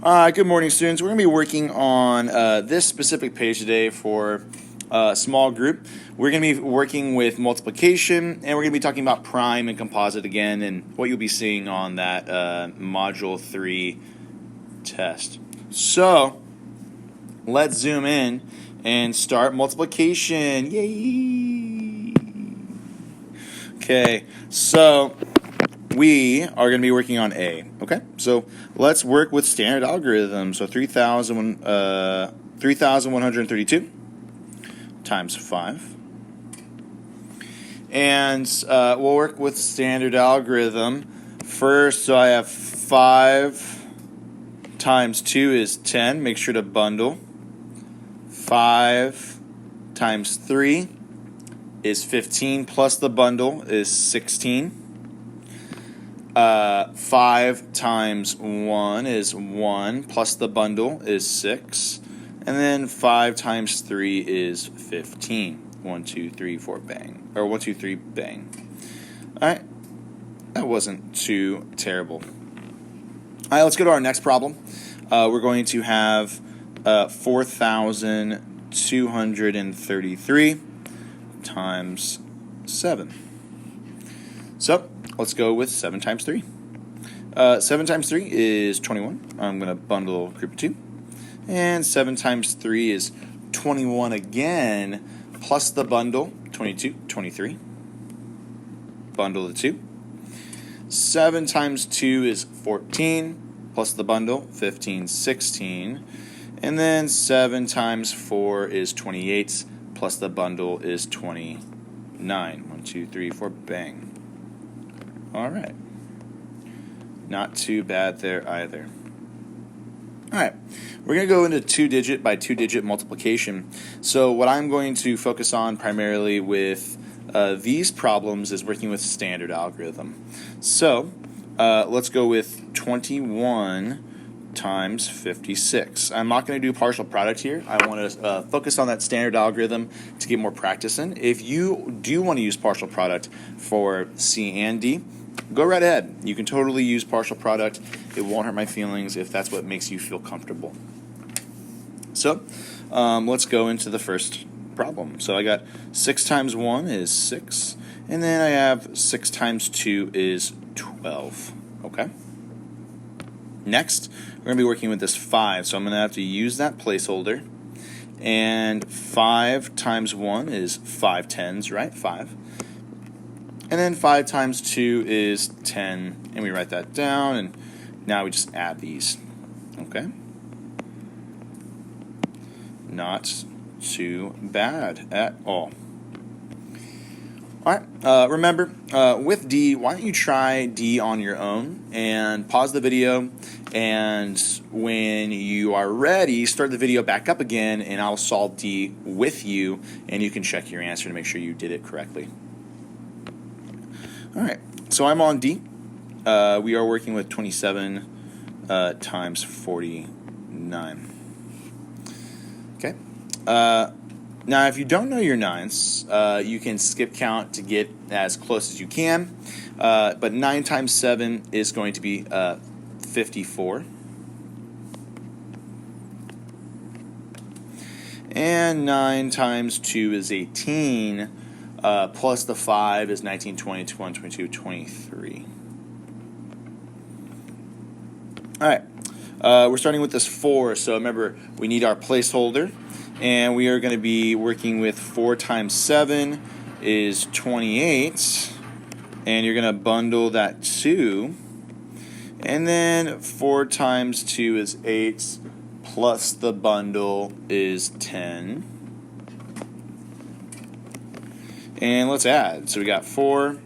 Good morning, students. We're going to be working on this specific page today for a small group. We're going to be working with multiplication, and we're going to be talking about prime and composite again, and what you'll be seeing on that Module 3 test. So, let's zoom in and start multiplication. Yay! Okay, so we are going to be working on A, okay? So let's work with standard algorithm. So 3,132 times 5. And we'll work with standard algorithm. First, so I have 5 times 2 is 10. Make sure to bundle. 5 times 3 is 15, plus the bundle is 16. 5 times 1 is 1, plus the bundle is 6. And then 5 times 3 is 15. 1, 2, 3, 4, bang. Or 1, 2, 3, bang. Alright. That wasn't too terrible. Alright, let's go to our next problem. We're going to have 4,233 times 7. So, let's go with 7 times 3. 7 times 3 is 21. I'm going to bundle group of 2. And 7 times 3 is 21 again, plus the bundle, 22, 23. Bundle the 2. 7 times 2 is 14, plus the bundle, 15, 16. And then 7 times 4 is 28, plus the bundle is 29. 1, 2, 3, 4, bang. All right. Not too bad there either. All right. We're going to go into 2-digit by 2-digit multiplication. So what I'm going to focus on primarily with these problems is working with standard algorithm. So let's go with 21 times 56. I'm not going to do partial product here. I want to focus on that standard algorithm to get more practice in. If you do want to use partial product for C and D, go right ahead. You can totally use partial product. It won't hurt my feelings if that's what makes you feel comfortable. So let's go into the first problem. So I got 6 times 1 is 6, and then I have 6 times 2 is 12. Okay. Next, we're going to be working with this 5, so I'm going to have to use that placeholder. And 5 times 1 is 5 tens, right? 5. And then 5 times 2 is 10, and we write that down, and now we just add these. Okay? Not too bad at all. All right, remember, with D, why don't you try D on your own and pause the video, and when you are ready, start the video back up again, and I'll solve D with you, and you can check your answer to make sure you did it correctly. All right, so I'm on D. We are working with 27 times 49. Okay. Now, if you don't know your nines, you can skip count to get as close as you can. But 9 times 7 is going to be 54. And 9 times 2 is 18. Plus the 5 is 19, 20, 21, 22, 23. All right. We're starting with this 4. So remember, we need our placeholder. And we are going to be working with 4 times 7 is 28. And you're going to bundle that 2. And then 4 times 2 is 8. Plus the bundle is 10. And let's add. So we got 4,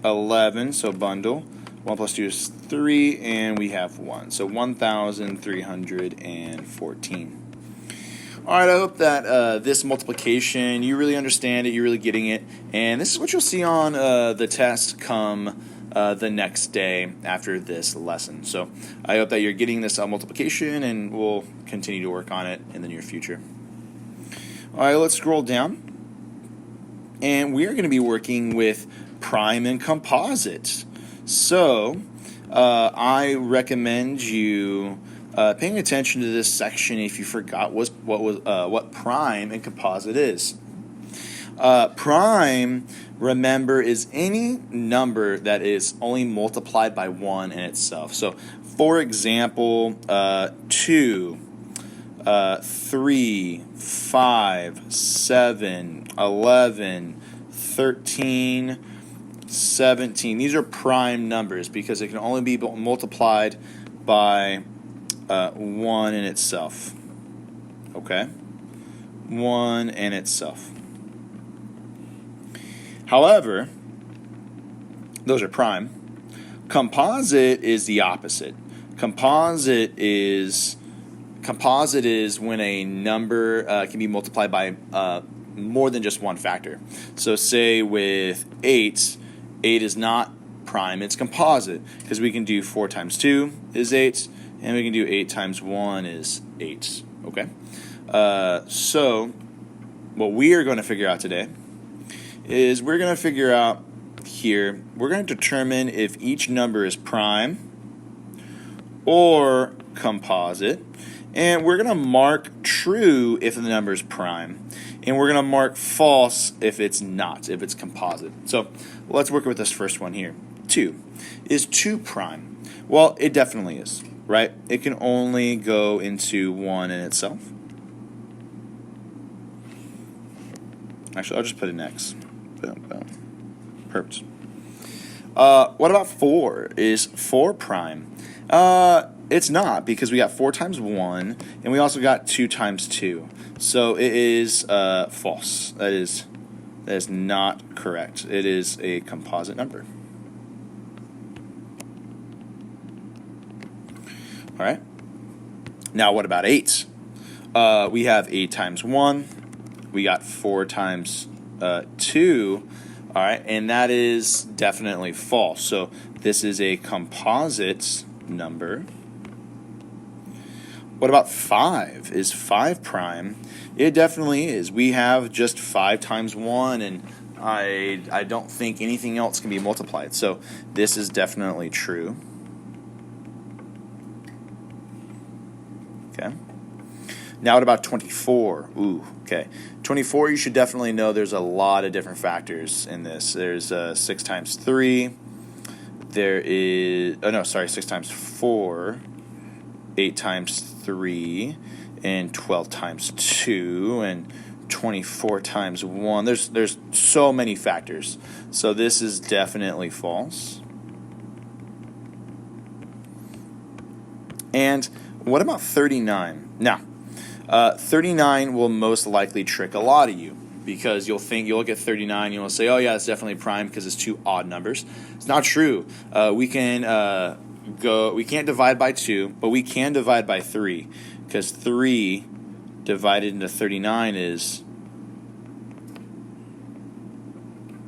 11, so bundle. 1 plus 2 is 3, and we have 1. So 1,314. All right, I hope that this multiplication, you really understand it, you're really getting it. And this is what you'll see on the test come the next day after this lesson. So I hope that you're getting this multiplication, and we'll continue to work on it in the near future. All right, let's scroll down. And we are going to be working with prime and composite. So I recommend you Paying attention to this section if you forgot what prime and composite is. Prime, remember, is any number that is only multiplied by 1 in itself. So, for example, 2, 3, 5, 7, 11, 13, 17. These are prime numbers because it can only be multiplied by 1 in itself. Okay? 1 in itself. However, those are prime. Composite is the opposite. Composite is when a number can be multiplied by more than just one factor. So say with 8 is not prime, it's composite, because we can do 4 times 2 is 8, and we can do 8 times 1 is 8. Okay? So what we are going to figure out today is we're going to figure out here, we're going to determine if each number is prime or composite, and we're going to mark true if the number is prime, and we're going to mark false if it's not, if it's composite. So let's work with this first one here. 2. Is 2 prime? Well, it definitely is, right? It can only go into 1 in itself. Actually, I'll just put an X. Boom, boom. Perfect. What about 4? Is 4 prime? It's not, because we got 4 times 1, and we also got 2 times 2. So it is false. That is not correct. It is a composite number. All right. Now, what about 8? We have 8 times 1. We got 4 times 2. All right, and that is definitely false. So this is a composite number. What about 5? Is 5 prime? It definitely is. We have just 5 times 1, and I don't think anything else can be multiplied. So this is definitely true. Okay. Now what about 24? Ooh, okay. 24, you should definitely know there's a lot of different factors in this. There's 6 times 3. There is, 6 times 4. 8 times 3. And 12 times 2. And 24 times 1. There's so many factors. So this is definitely false. And what about 39? Now, 39 will most likely trick a lot of you, because you'll look at 39, you'll say, oh yeah, it's definitely prime because it's 2 odd numbers. It's not true. We can't divide by 2, but we can divide by 3, because 3 divided into 39 is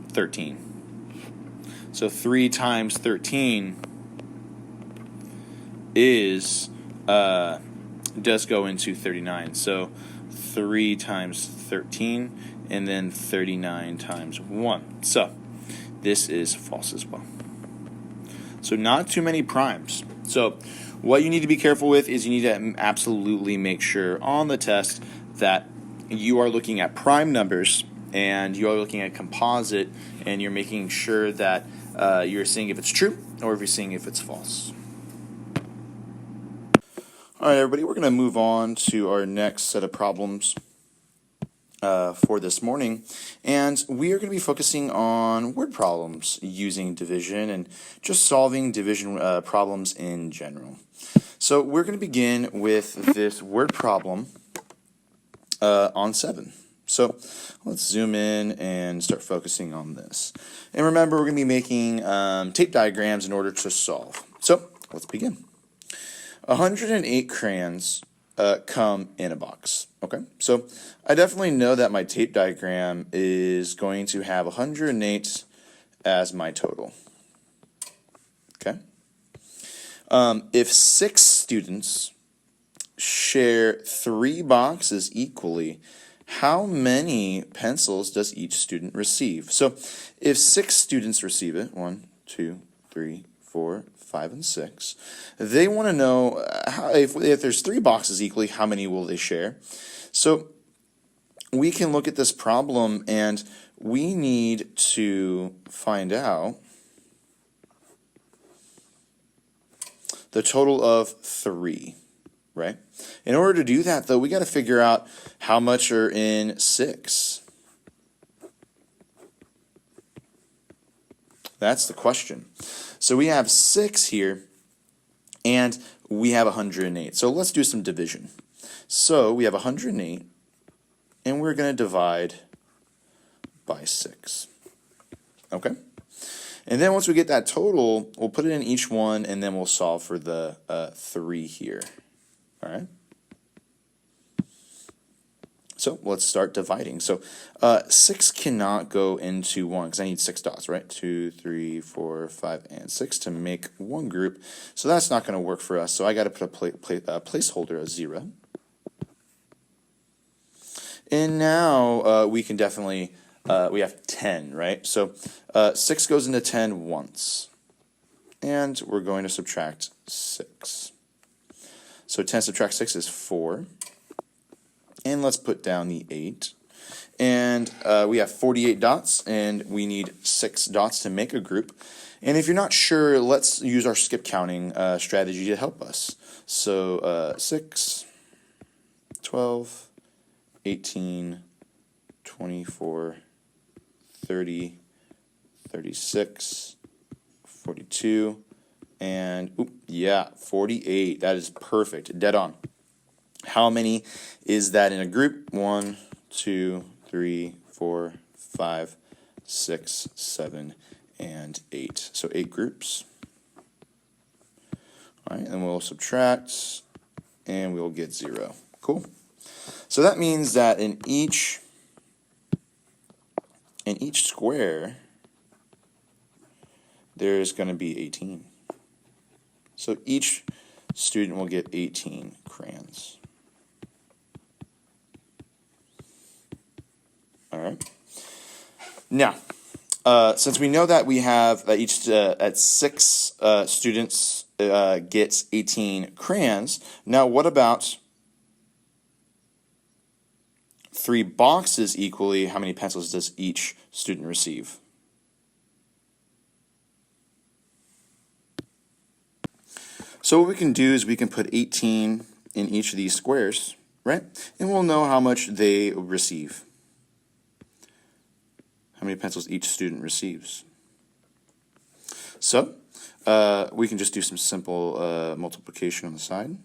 13. So 3 times 13 is does go into 39. So 3 times 13, and then 39 times 1. So this is false as well. So not too many primes. So what you need to be careful with is you need to absolutely make sure on the test that you are looking at prime numbers and you are looking at composite, and you're making sure that you're seeing if it's true or if you're seeing if it's false. All right, everybody, we're going to move on to our next set of problems for this morning, and we are going to be focusing on word problems using division and just solving division problems in general. So we're going to begin with this word problem on 7. So let's zoom in and start focusing on this. And remember, we're going to be making tape diagrams in order to solve. So let's begin. 108 crayons come in a box. Okay, so I definitely know that my tape diagram is going to have 108 as my total. Okay. If 6 students share 3 boxes equally, how many pencils does each student receive? So if 6 students receive it, 1, 2, 3, 4, 5, and 6. They want to know if there's 3 boxes equally, how many will they share? So we can look at this problem, and we need to find out the total of 3, right? In order to do that, though, we got to figure out how much are in 6. That's the question. So we have 6 here, and we have 108. So let's do some division. So we have 108, and we're going to divide by 6. Okay? And then once we get that total, we'll put it in each one, and then we'll solve for the 3 here. All right? So let's start dividing. So 6 cannot go into 1 because I need 6 dots, right? 2, 3, 4, 5, and 6 to make one group. So that's not going to work for us. So I got to put a placeholder of 0. And now we can definitely, we have 10, right? So 6 goes into 10 once. And we're going to subtract 6. So 10 subtract 6 is 4. And let's put down the 8. And we have 48 dots, and we need 6 dots to make a group. And if you're not sure, let's use our skip counting strategy to help us. So 6, 12, 18, 24, 30, 36, 42, and, 48. That is perfect. Dead on. How many is that in a group? 1, 2, 3, 4, 5, 6, 7, and 8. So 8 groups. All right, and we'll subtract, and we'll get 0. Cool. So that means that in each square, there's going to be 18. So each student will get 18 crayons. All right. Now, since we know that we have each at 6 students gets 18 crayons, now what about 3 boxes equally? How many pencils does each student receive? So what we can do is we can put 18 in each of these squares, right? And we'll know how much they receive. How many pencils each student receives. So we can just do some simple multiplication on the side.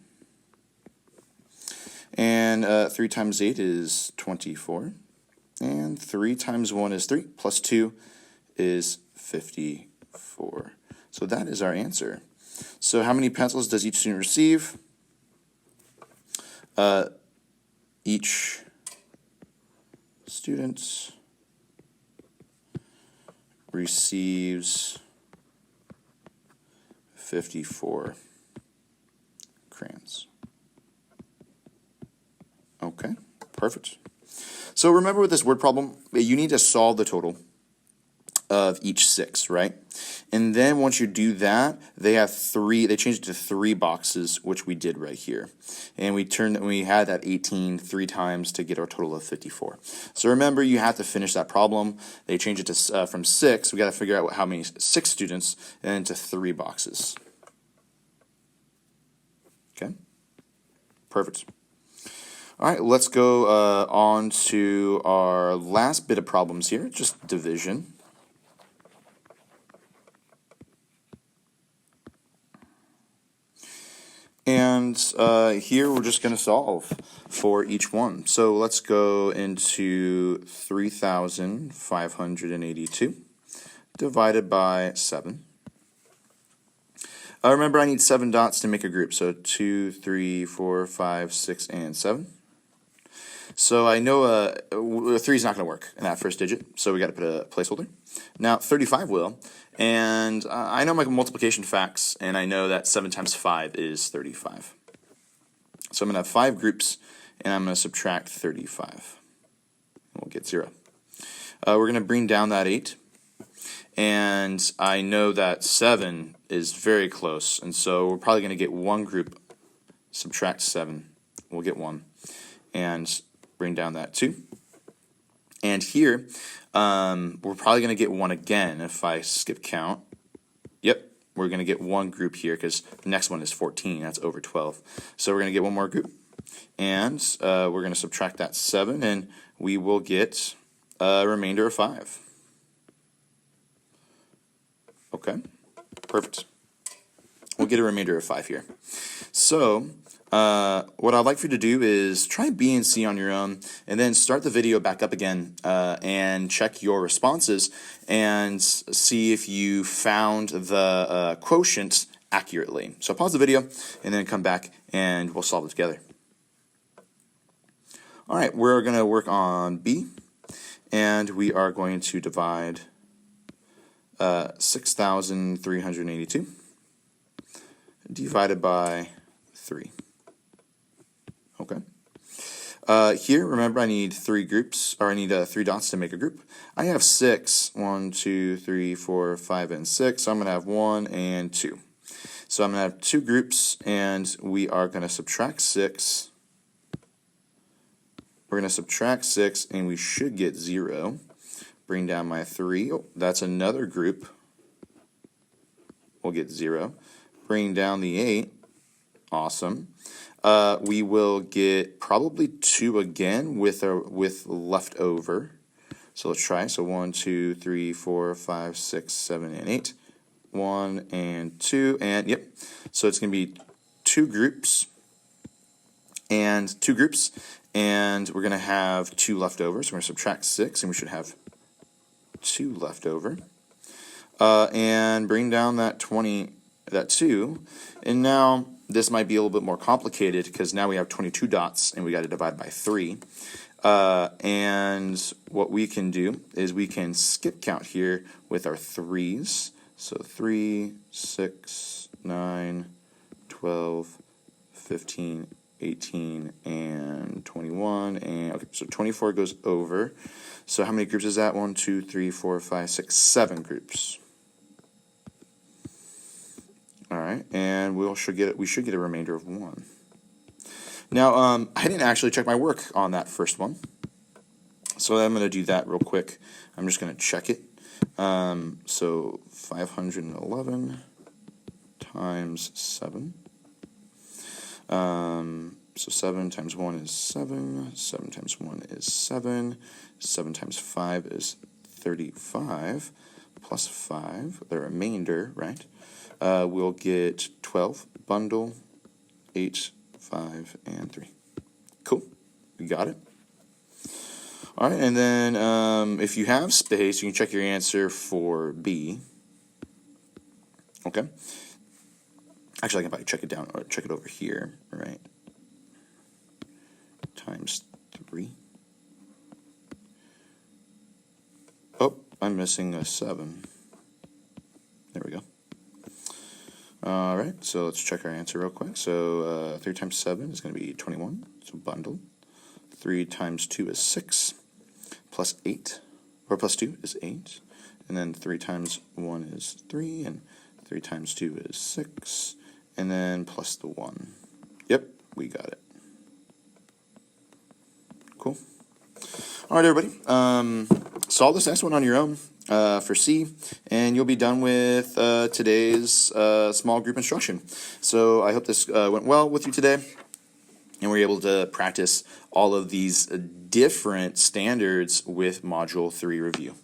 And 3 times 8 is 24. And 3 times 1 is 3, plus 2 is 54. So that is our answer. So how many pencils does each student receive? Each student receives 54 crayons. Okay, perfect. So remember with this word problem, you need to solve the total of each 6, right? And then once you do that, they changed it to 3 boxes, which we did right here. And we had that 18 3 times to get our total of 54. So remember, you have to finish that problem. They changed it to from 6. We got to figure out how many 6 students, and into 3 boxes. Okay, perfect. All right, let's go on to our last bit of problems here, just division. And here we're just going to solve for each one. So let's go into 3,582 divided by 7. Remember, I need 7 dots to make a group. So 2, 3, 4, 5, 6, and 7. So I know 3 is not going to work in that first digit, so we got to put a placeholder. Now 35 will. And I know my multiplication facts, and I know that 7 times 5 is 35. So I'm going to have 5 groups, and I'm going to subtract 35. We'll get 0. We're going to bring down that 8. and I know that 7 is very close, and so we're probably going to get one group, subtract 7, we'll get 1, and bring down that 2. And here, we're probably going to get 1 again if I skip count. Yep, we're going to get one group here because the next one is 14, that's over 12. So we're going to get one more group, and we're going to subtract that 7, and we will get a remainder of 5. Okay, perfect. We'll get a remainder of 5 here. So what I'd like for you to do is try B and C on your own, and then start the video back up again and check your responses and see if you found the quotient accurately. So pause the video and then come back and we'll solve it together. All right, we're going to work on B, and we are going to divide 6,382 divided by 3. Okay. Here, remember, I need 3 groups, or I need 3 dots to make a group. I have 6. 1, 2, 3, 4, 5, and 6. So I'm going to have 1 and 2. So I'm going to have 2 groups, and we are going to subtract 6. We're going to subtract 6, and we should get 0. Bring down my 3. Oh, that's another group. We'll get 0. Bring down the 8. Awesome. We will get probably 2 again with leftover. So let's try. So 1, 2, 3, 4, 5, 6, 7, and 8. 1 and 2, and yep. So it's going to be 2 groups and we're going to have 2 left over. So we're going to subtract 6, and we should have 2 left over. And bring down that 2, and now this might be a little bit more complicated because now we have 22 dots and we got to divide by 3. And what we can do is we can skip count here with our 3s. So 3, 6, 9, 12, 15, 18, and 21. And okay, so 24 goes over. So how many groups is that? 1, 2, 3, 4, 5, 6, 7 groups. All right, and we should get a remainder of 1. Now, I didn't actually check my work on that first one, so I'm going to do that real quick. I'm just going to check it. So 511 times 7. So 7 times 1 is 7. 7 times 1 is 7. 7 times 5 is 35. Plus 5, the remainder, right? We'll get 12, bundle, 8, 5, and 3. Cool. We got it. All right, and then if you have space, you can check your answer for B. Okay. Actually, I can probably check it down or check it over here, right? Times 3. Oh, I'm missing a 7. There we go. All right, so let's check our answer real quick. So 3 times 7 is going to be 21, so bundle. 3 times 2 is 6, plus 8, or plus 2 is 8. And then 3 times 1 is 3, and 3 times 2 is 6, and then plus the 1. Yep, we got it. Cool. All right, everybody. Solve this next one on your own for C, and you'll be done with today's small group instruction. So I hope this went well with you today, and we're able to practice all of these different standards with Module 3 review.